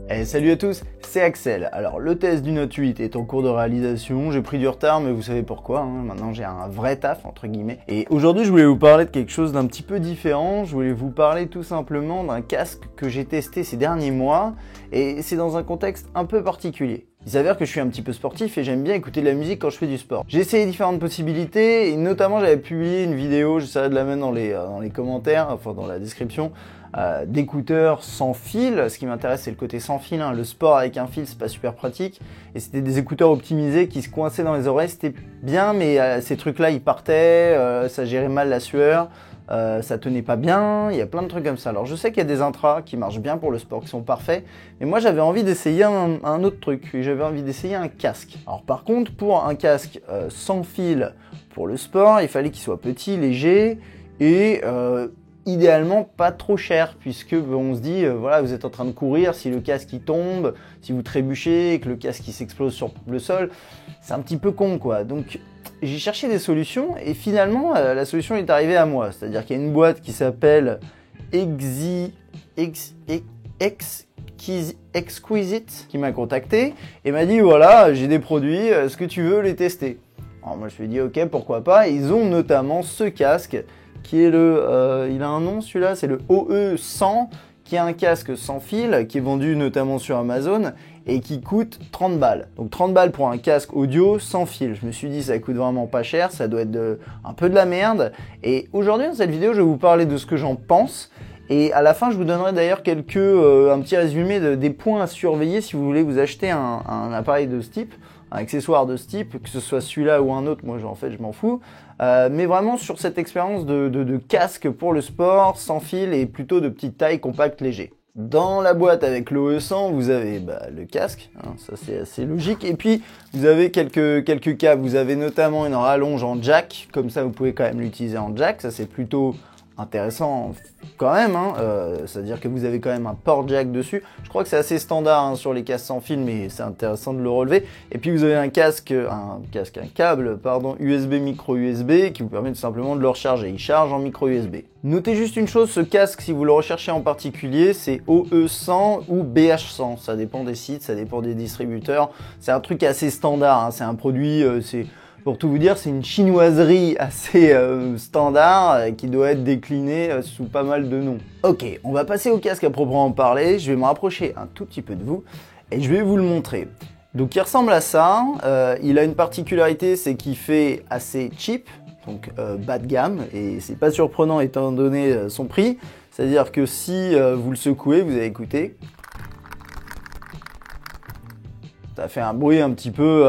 Hey, salut à tous, c'est Axel. Alors le test du Note 8 est en cours de réalisation, j'ai pris du retard mais vous savez pourquoi, hein. Maintenant j'ai un vrai taf entre guillemets. Et aujourd'hui je voulais vous parler de quelque chose d'un petit peu différent, je voulais vous parler tout simplement d'un casque que j'ai testé ces derniers mois et c'est dans un contexte un peu particulier. Il s'avère que je suis un petit peu sportif et j'aime bien écouter de la musique quand je fais du sport. J'ai essayé différentes possibilités et notamment j'avais publié une vidéo, j'essaierai de la mettre dans les commentaires, enfin dans la description, d'écouteurs sans fil. Ce qui m'intéresse c'est le côté sans fil, hein. Le sport avec un fil c'est pas super pratique et c'était des écouteurs optimisés qui se coinçaient dans les oreilles, c'était bien mais ces trucs là ils partaient, ça gérait mal la sueur. Ça tenait pas bien, il y a plein de trucs comme ça. Alors je sais qu'il y a des intras qui marchent bien pour le sport, qui sont parfaits, mais moi j'avais envie d'essayer un autre truc, j'avais envie d'essayer un casque. Alors par contre, pour un casque sans fil pour le sport, il fallait qu'il soit petit, léger et idéalement pas trop cher, puisque on se dit, voilà, vous êtes en train de courir, si le casque il tombe, si vous trébuchez et que le casque il s'explose sur le sol, c'est un petit peu con quoi. Donc j'ai cherché des solutions et finalement la solution est arrivée à moi. C'est-à-dire qu'il y a une boîte qui s'appelle Exquisite qui m'a contacté et m'a dit voilà, j'ai des produits, est-ce que tu veux les tester? Alors moi je me suis dit ok, pourquoi pas. Ils ont notamment ce casque qui est il a un nom celui-là, c'est le OE100, qui est un casque sans fil, qui est vendu notamment sur Amazon et qui coûte 30 balles. Donc 30 balles pour un casque audio sans fil. Je me suis dit ça coûte vraiment pas cher, ça doit être un peu de la merde. Et aujourd'hui dans cette vidéo je vais vous parler de ce que j'en pense. Et à la fin je vous donnerai d'ailleurs un petit résumé des points à surveiller si vous voulez vous acheter un appareil de ce type, un accessoire de ce type, que ce soit celui-là ou un autre, moi en fait je m'en fous. Mais vraiment sur cette expérience de casque pour le sport, sans fil et plutôt de petite taille, compact, léger. Dans la boîte avec l'OE100, vous avez le casque, hein, ça c'est assez logique, et puis vous avez quelques câbles, vous avez notamment une rallonge en jack, comme ça vous pouvez quand même l'utiliser en jack, ça c'est plutôt intéressant quand même, hein. C'est-à-dire que vous avez quand même un port jack dessus. Je crois que c'est assez standard hein, sur les casques sans fil, mais c'est intéressant de le relever. Et puis vous avez un câble USB micro USB qui vous permet tout simplement de le recharger. Il charge en micro USB. Notez juste une chose, ce casque, si vous le recherchez en particulier, c'est OE100 ou BH100. Ça dépend des sites, ça dépend des distributeurs. C'est un truc assez standard, hein. C'est un produit, pour tout vous dire, c'est une chinoiserie assez standard qui doit être déclinée sous pas mal de noms. Ok, on va passer au casque à proprement parler. Je vais me rapprocher un tout petit peu de vous et je vais vous le montrer. Donc il ressemble à ça. Il a une particularité, c'est qu'il fait assez cheap, donc bas de gamme, et c'est pas surprenant étant donné son prix. C'est-à-dire que si vous le secouez, vous allez écouter. Ça fait un bruit un petit peu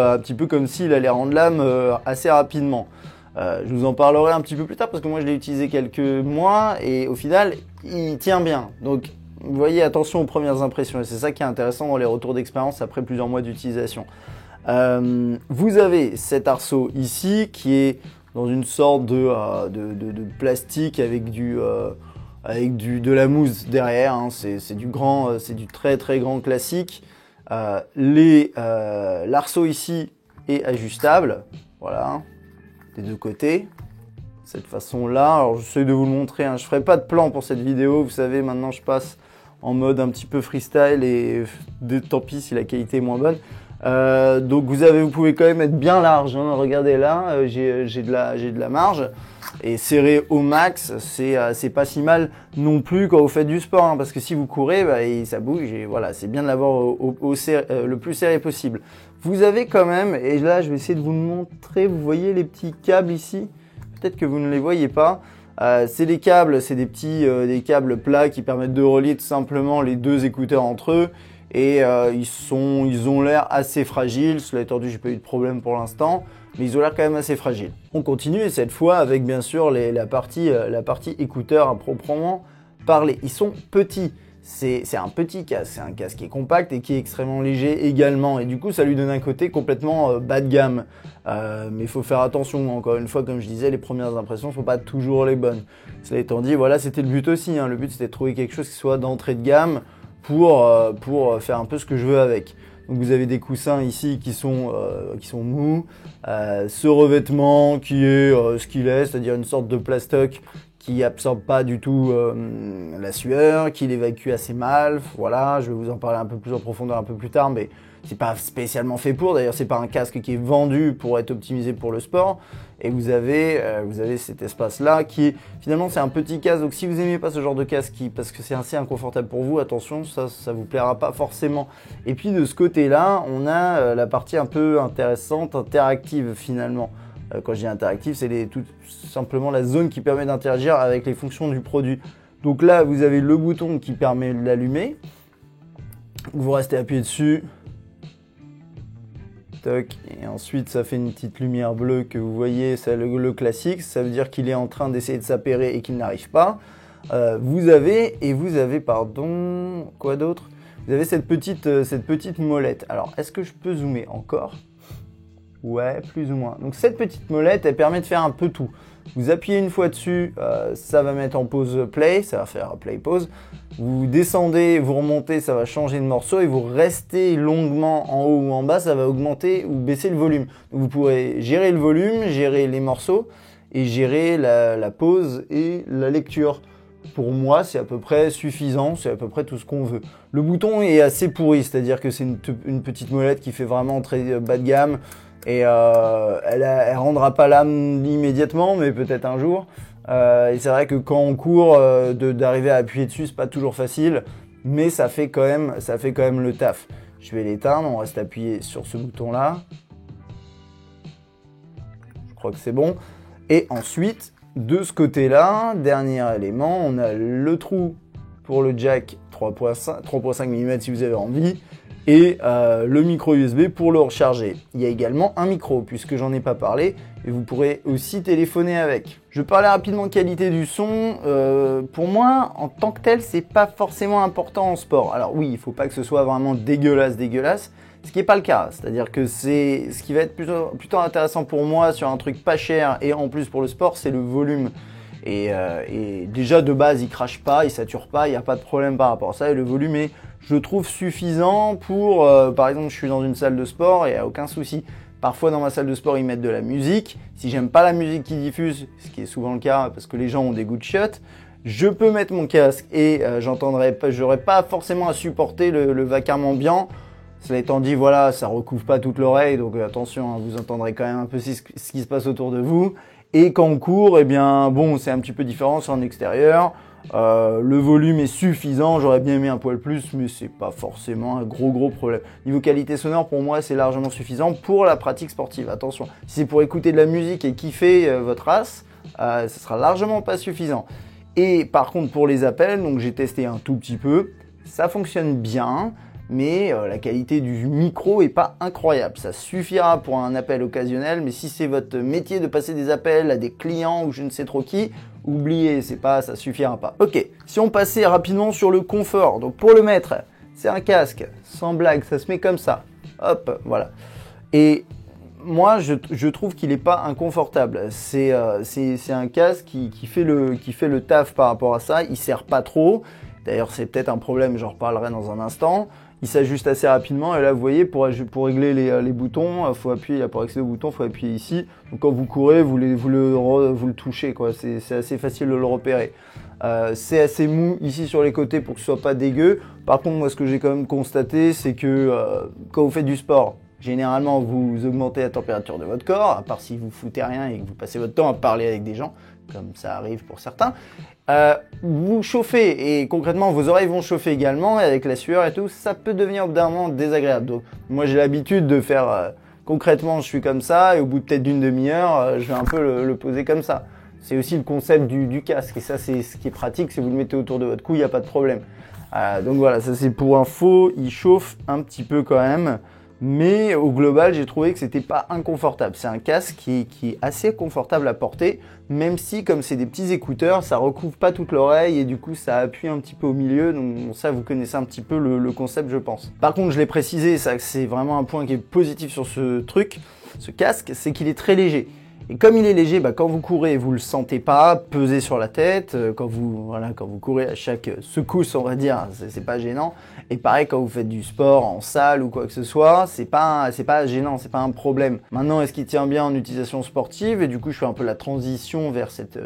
comme s'il allait rendre l'âme assez rapidement. Je vous en parlerai un petit peu plus tard parce que moi je l'ai utilisé quelques mois et au final il tient bien. Donc vous voyez, attention aux premières impressions et c'est ça qui est intéressant dans les retours d'expérience après plusieurs mois d'utilisation. Vous avez cet arceau ici qui est dans une sorte de plastique avec de la mousse derrière, hein. C'est du très très grand classique. L'arceau ici est ajustable, voilà, des deux côtés, de cette façon-là. Alors j'essaie de vous le montrer, hein. Je ferai pas de plan pour cette vidéo, vous savez, maintenant je passe en mode un petit peu freestyle et tant pis si la qualité est moins bonne. Donc vous pouvez quand même être bien large, hein. Regardez là, j'ai de la marge. Et serré au max, c'est pas si mal non plus quand vous faites du sport, hein, parce que si vous courez, ça bouge et voilà, c'est bien de l'avoir le plus serré possible. Vous avez quand même, et là je vais essayer de vous le montrer, vous voyez les petits câbles ici, peut-être que vous ne les voyez pas, c'est des câbles, c'est des câbles plats qui permettent de relier tout simplement les deux écouteurs entre eux. Et ils ont l'air assez fragiles, cela étant dit j'ai pas eu de problème pour l'instant, mais ils ont l'air quand même assez fragiles. On continue et cette fois avec bien sûr la partie écouteurs à proprement parler. Ils sont petits, c'est un petit casque, c'est un casque qui est compact et qui est extrêmement léger également et du coup ça lui donne un côté complètement bas de gamme. Mais il faut faire attention, encore une fois comme je disais, les premières impressions ne sont pas toujours les bonnes. Cela étant dit, voilà, c'était le but aussi, hein. Le but c'était de trouver quelque chose qui soit d'entrée de gamme pour faire un peu ce que je veux avec. Donc vous avez des coussins ici qui sont mous, ce revêtement qui est ce qu'il est, c'est-à-dire une sorte de plastoc qui absorbe pas du tout la sueur, qui l'évacue assez mal. Voilà, je vais vous en parler un peu plus en profondeur un peu plus tard, mais c'est pas spécialement fait pour. D'ailleurs, c'est pas un casque qui est vendu pour être optimisé pour le sport. Et vous avez cet espace-là qui est, finalement, c'est un petit casque. Donc, si vous aimez pas ce genre de casque, parce que c'est assez inconfortable pour vous, attention, ça vous plaira pas forcément. Et puis, de ce côté-là, on a la partie un peu intéressante, interactive finalement. Quand je dis interactive, c'est tout simplement la zone qui permet d'interagir avec les fonctions du produit. Donc là, vous avez le bouton qui permet de l'allumer. Vous restez appuyé dessus. Toc. Et ensuite, ça fait une petite lumière bleue que vous voyez, c'est le classique. Ça veut dire qu'il est en train d'essayer de s'appairer et qu'il n'arrive pas. Vous avez, pardon, quoi d'autre? Vous avez cette petite molette. Alors, est-ce que je peux zoomer encore? Ouais, plus ou moins. Donc cette petite molette, elle permet de faire un peu tout. Vous appuyez une fois dessus, ça va mettre en pause play, ça va faire play pause. Vous descendez, vous remontez, ça va changer de morceau et vous restez longuement en haut ou en bas, ça va augmenter ou baisser le volume. Donc vous pourrez gérer le volume, gérer les morceaux et gérer la pause et la lecture. Pour moi, c'est à peu près suffisant, c'est à peu près tout ce qu'on veut. Le bouton est assez pourri, c'est-à-dire que c'est une petite molette qui fait vraiment très bas de gamme. Et elle rendra pas l'âme immédiatement, mais peut-être un jour. Et c'est vrai que quand on court, d'arriver à appuyer dessus, c'est pas toujours facile, mais ça fait quand même le taf. Je vais l'éteindre, on reste appuyé sur ce bouton-là. Je crois que c'est bon. Et ensuite, de ce côté-là, dernier élément, on a le trou pour le jack 3.5 mm si vous avez envie. Et le micro USB pour le recharger. Il y a également un micro, puisque j'en ai pas parlé, et vous pourrez aussi téléphoner avec. Je parlais rapidement de qualité du son. Pour moi, en tant que tel, c'est pas forcément important en sport. Alors oui, il faut pas que ce soit vraiment dégueulasse, ce qui n'est pas le cas. C'est-à-dire que ce qui va être plutôt intéressant pour moi sur un truc pas cher, et en plus pour le sport, c'est le volume. Et déjà de base, il crache pas, il sature pas, il n'y a pas de problème par rapport à ça, et le volume est, je trouve, suffisant pour, par exemple, je suis dans une salle de sport et il n'y a aucun souci. Parfois, dans ma salle de sport, ils mettent de la musique. Si j'aime pas la musique qu'ils diffusent, ce qui est souvent le cas parce que les gens ont des goûts de chiottes, je peux mettre mon casque et j'aurais pas forcément à supporter le vacarme ambiant. Cela étant dit, voilà, ça recouvre pas toute l'oreille, donc attention, hein, vous entendrez quand même un peu ce qui se passe autour de vous. Et quand on court, eh bien, bon, c'est un petit peu différent, c'est en extérieur. Le volume est suffisant, j'aurais bien aimé un poil plus, mais c'est pas forcément un gros problème. Niveau qualité sonore, pour moi, c'est largement suffisant pour la pratique sportive. Attention, si c'est pour écouter de la musique et kiffer votre race, ce sera largement pas suffisant. Et par contre, pour les appels, donc j'ai testé un tout petit peu, ça fonctionne bien. Mais la qualité du micro est pas incroyable. Ça suffira pour un appel occasionnel, mais si c'est votre métier de passer des appels à des clients ou je ne sais trop qui, oubliez, ça suffira pas. Ok, si on passait rapidement sur le confort, donc pour le mettre, c'est un casque, sans blague, ça se met comme ça. Hop, voilà. Et moi, je trouve qu'il n'est pas inconfortable. C'est un casque qui fait le taf par rapport à ça. Il sert pas trop. D'ailleurs, c'est peut-être un problème, j'en reparlerai dans un instant. Il s'ajuste assez rapidement et là vous voyez pour régler les boutons, faut appuyer pour accéder au bouton, faut appuyer ici. Donc quand vous courez, vous le touchez quoi. C'est assez facile de le repérer. C'est assez mou ici sur les côtés pour que ce soit pas dégueu. Par contre moi ce que j'ai quand même constaté c'est que quand vous faites du sport, généralement vous augmentez la température de votre corps, à part si vous foutez rien et que vous passez votre temps à parler avec des gens, comme ça arrive pour certains. Vous chauffez et concrètement vos oreilles vont chauffer également et avec la sueur et tout, ça peut devenir au bout d'un moment désagréable. Donc moi j'ai l'habitude de faire concrètement je suis comme ça et au bout de peut-être d'une demi-heure je vais un peu le poser comme ça. C'est aussi le concept du casque et ça c'est ce qui est pratique, si vous le mettez autour de votre cou, il n'y a pas de problème. Donc voilà, ça c'est pour info, il chauffe un petit peu quand même. Mais au global, j'ai trouvé que c'était pas inconfortable. C'est un casque qui est assez confortable à porter, même si, comme c'est des petits écouteurs, ça recouvre pas toute l'oreille et du coup, ça appuie un petit peu au milieu. Donc ça, vous connaissez un petit peu le concept, je pense. Par contre, je l'ai précisé, ça, c'est vraiment un point qui est positif sur ce casque, c'est qu'il est très léger. Et comme il est léger, quand vous courez, vous le sentez pas peser sur la tête. Quand vous courez à chaque secousse, on va dire, c'est pas gênant. Et pareil, quand vous faites du sport en salle ou quoi que ce soit, c'est pas gênant, c'est pas un problème. Maintenant, est-ce qu'il tient bien en utilisation sportive? Et du coup, je fais un peu la transition vers cette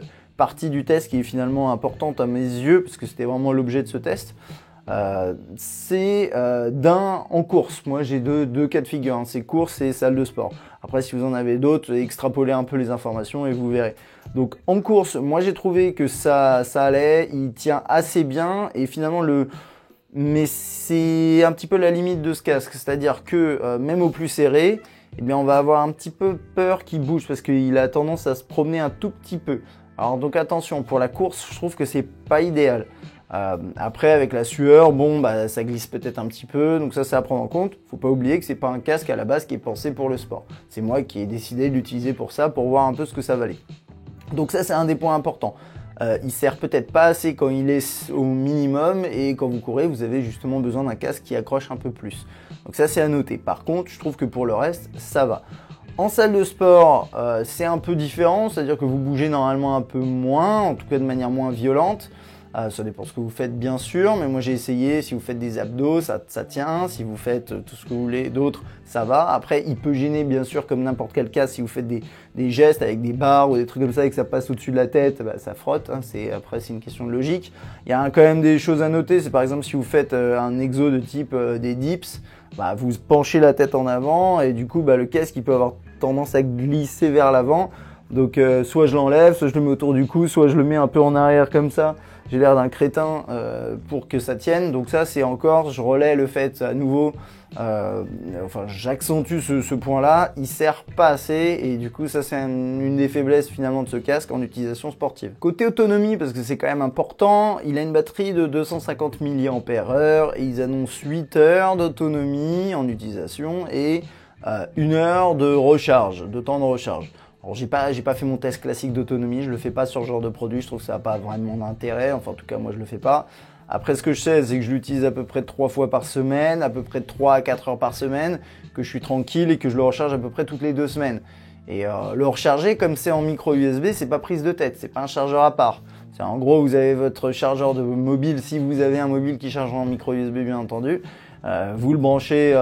partie du test qui est finalement importante à mes yeux, parce que c'était vraiment l'objet de ce test. C'est en course. Moi j'ai deux cas de figure, hein. C'est course et salle de sport. Après si vous en avez d'autres, extrapolez un peu les informations et vous verrez. Donc en course, moi j'ai trouvé que ça allait, il tient assez bien et finalement mais c'est un petit peu la limite de ce casque, c'est-à-dire que même au plus serré, eh bien on va avoir un petit peu peur qu'il bouge parce qu'il a tendance à se promener un tout petit peu. Alors donc attention, pour la course, je trouve que c'est pas idéal. Après avec la sueur, bon bah ça glisse peut-être un petit peu, donc ça c'est à prendre en compte. Faut pas oublier que c'est pas un casque à la base qui est pensé pour le sport. C'est moi qui ai décidé de l'utiliser pour ça, pour voir un peu ce que ça valait. Donc ça c'est un des points importants. Il sert peut-être pas assez quand il est au minimum et quand vous courez, vous avez justement besoin d'un casque qui accroche un peu plus. Donc ça c'est à noter. Par contre, je trouve que pour le reste, ça va. En salle de sport, c'est un peu différent, c'est-à-dire que vous bougez normalement un peu moins, en tout cas de manière moins violente. Ça dépend ce que vous faites bien sûr, mais moi j'ai essayé, si vous faites des abdos, ça tient, si vous faites tout ce que vous voulez d'autre, ça va. Après, il peut gêner bien sûr comme n'importe quel cas, si vous faites des gestes avec des barres ou des trucs comme ça et que ça passe au-dessus de la tête, bah, ça frotte, hein. Après c'est une question de logique. Il y a quand même des choses à noter, c'est par exemple si vous faites un exo de type des dips, bah, vous penchez la tête en avant et du coup bah, le casque il peut avoir tendance à glisser vers l'avant. Donc soit je l'enlève, soit je le mets autour du cou, soit je le mets un peu en arrière comme ça. J'ai l'air d'un crétin pour que ça tienne. Donc ça c'est encore, je relaie le fait à nouveau, enfin j'accentue ce point-là, il sert pas assez et du coup ça c'est une des faiblesses finalement de ce casque en utilisation sportive. Côté autonomie, parce que c'est quand même important, il a une batterie de 250 mAh et ils annoncent 8 heures d'autonomie en utilisation et 1 heure de recharge, de temps de recharge. Alors j'ai pas fait mon test classique d'autonomie, je le fais pas sur ce genre de produit, je trouve que ça n'a pas vraiment d'intérêt, enfin en tout cas moi je le fais pas. Après ce que je sais c'est que je l'utilise à peu près 3 fois par semaine, à peu près 3 à 4 heures par semaine, que je suis tranquille et que je le recharge à peu près toutes les 2 semaines. Et le recharger comme c'est en micro USB, c'est pas prise de tête, c'est pas un chargeur à part. C'est en gros vous avez votre chargeur de mobile, si vous avez un mobile qui charge en micro USB bien entendu. Vous le branchez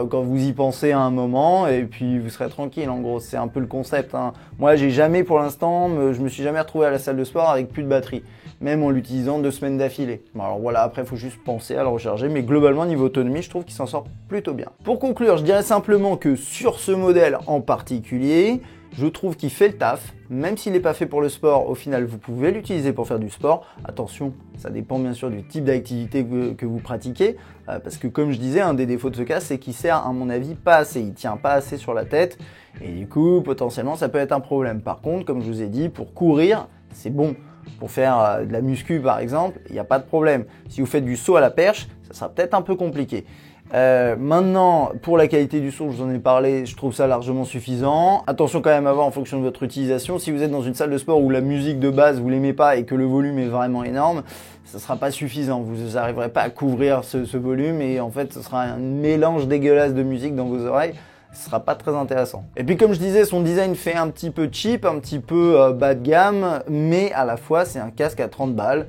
quand vous y pensez à un moment et puis vous serez tranquille. En gros, c'est un peu le concept, hein. Moi, j'ai jamais pour l'instant, je me suis jamais retrouvé à la salle de sport avec plus de batterie, même en l'utilisant 2 semaines d'affilée. Bon, alors voilà, après, il faut juste penser à le recharger, mais globalement, niveau autonomie, je trouve qu'il s'en sort plutôt bien. Pour conclure, je dirais simplement que sur ce modèle en particulier, je trouve qu'il fait le taf, même s'il n'est pas fait pour le sport, au final vous pouvez l'utiliser pour faire du sport. Attention, ça dépend bien sûr du type d'activité que vous pratiquez, parce que comme je disais, un des défauts de ce casque, c'est qu'il sert à mon avis pas assez, il tient pas assez sur la tête, et du coup potentiellement ça peut être un problème. Par contre, comme je vous ai dit, pour courir, c'est bon. Pour faire de la muscu par exemple, il n'y a pas de problème. Si vous faites du saut à la perche, ça sera peut-être un peu compliqué. Maintenant, pour la qualité du son, je vous en ai parlé, je trouve ça largement suffisant. Attention quand même à voir en fonction de votre utilisation. Si vous êtes dans une salle de sport où la musique de base vous l'aimez pas et que le volume est vraiment énorme, ça sera pas suffisant. Vous n'arriverez pas à couvrir ce volume et en fait, ce sera un mélange dégueulasse de musique dans vos oreilles. Ce sera pas très intéressant. Et puis comme je disais, son design fait un petit peu cheap, un petit peu bas de gamme, mais à la fois c'est un casque à 30 balles.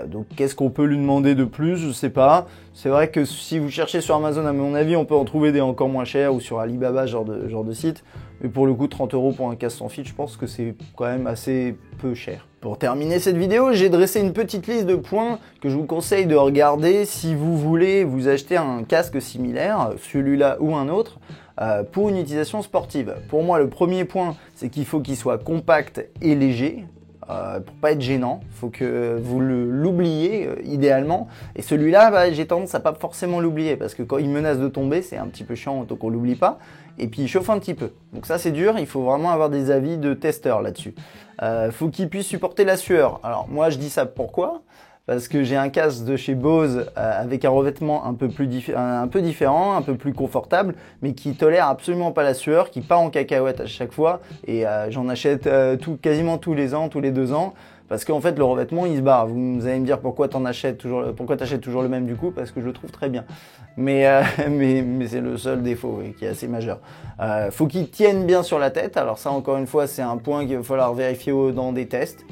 Donc qu'est-ce qu'on peut lui demander de plus? Je sais pas. C'est vrai que si vous cherchez sur Amazon, à mon avis, on peut en trouver des encore moins chers ou sur Alibaba, genre de site. Mais pour le coup, 30 € pour un casque sans fil, je pense que c'est quand même assez peu cher. Pour terminer cette vidéo, j'ai dressé une petite liste de points que je vous conseille de regarder si vous voulez vous acheter un casque similaire, celui-là ou un autre, pour une utilisation sportive. Pour moi, le premier point, c'est qu'il faut qu'il soit compact et léger. Pour pas être gênant, faut que vous l'oubliez idéalement. Et celui-là, bah, j'ai tendance à pas forcément l'oublier parce que quand il menace de tomber, c'est un petit peu chiant, donc on l'oublie pas. Et puis il chauffe un petit peu. Donc ça c'est dur, il faut vraiment avoir des avis de testeurs là-dessus. Faut qu'il puisse supporter la sueur. Alors moi je dis ça pourquoi ? Parce que j'ai un casque de chez Bose avec un revêtement un peu différent, un peu plus confortable, mais qui tolère absolument pas la sueur, qui part en cacahuète à chaque fois. Et j'en achète quasiment tous les ans, tous les 2 ans, parce qu'en fait le revêtement il se barre. Vous allez me dire pourquoi t'achètes toujours le même du coup, parce que je le trouve très bien. Mais c'est le seul défaut qui est assez majeur. Faut qu'il tienne bien sur la tête. Alors ça encore une fois c'est un point qu'il va falloir vérifier dans des tests.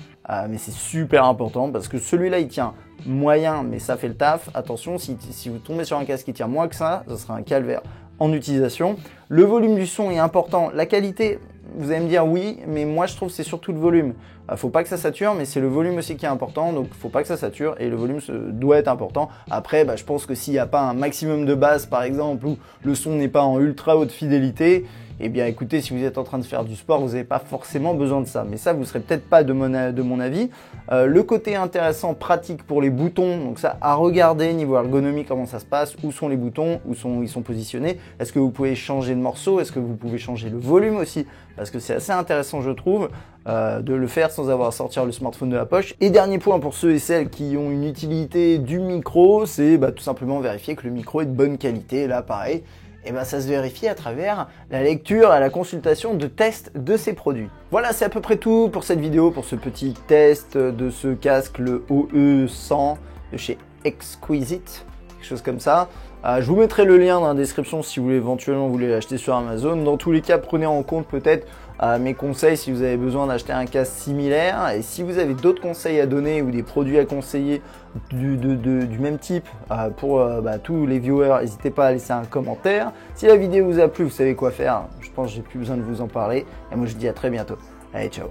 Mais c'est super important parce que celui-là il tient moyen mais ça fait le taf. Attention, si vous tombez sur un casque qui tient moins que ça sera un calvaire. en utilisation. Le volume du son est important. La qualité, vous allez me dire oui, mais moi je trouve que c'est surtout le volume. Faut pas que ça sature, mais c'est le volume aussi qui est important, donc faut pas que ça sature et le volume doit être important. Après, je pense que s'il n'y a pas un maximum de basse par exemple, ou le son n'est pas en ultra haute fidélité, eh bien écoutez, si vous êtes en train de faire du sport, vous n'avez pas forcément besoin de ça. Mais ça, vous ne serez peut-être pas de mon avis. Le côté intéressant, pratique pour les boutons, donc ça à regarder niveau ergonomie, comment ça se passe, où sont les boutons, où ils sont positionnés, est-ce que vous pouvez changer de morceau, est-ce que vous pouvez changer le volume aussi, parce que c'est assez intéressant je trouve de le faire sans avoir à sortir le smartphone de la poche. Et dernier point pour ceux et celles qui ont une utilité du micro, c'est tout simplement vérifier que le micro est de bonne qualité. Là pareil, et ça se vérifie à travers la lecture et la consultation de tests de ces produits. Voilà, c'est à peu près tout pour cette vidéo, pour ce petit test de ce casque, le OE100 de chez Exquisite, quelque chose comme ça. Je vous mettrai le lien dans la description si vous voulez éventuellement l'acheter sur Amazon. Dans tous les cas, prenez en compte peut-être mes conseils si vous avez besoin d'acheter un casque similaire. Et si vous avez d'autres conseils à donner ou des produits à conseiller du même type pour tous les viewers, n'hésitez pas à laisser un commentaire. Si la vidéo vous a plu, vous savez quoi faire. Je pense que j'ai plus besoin de vous en parler. Et moi, je vous dis à très bientôt. Allez, ciao.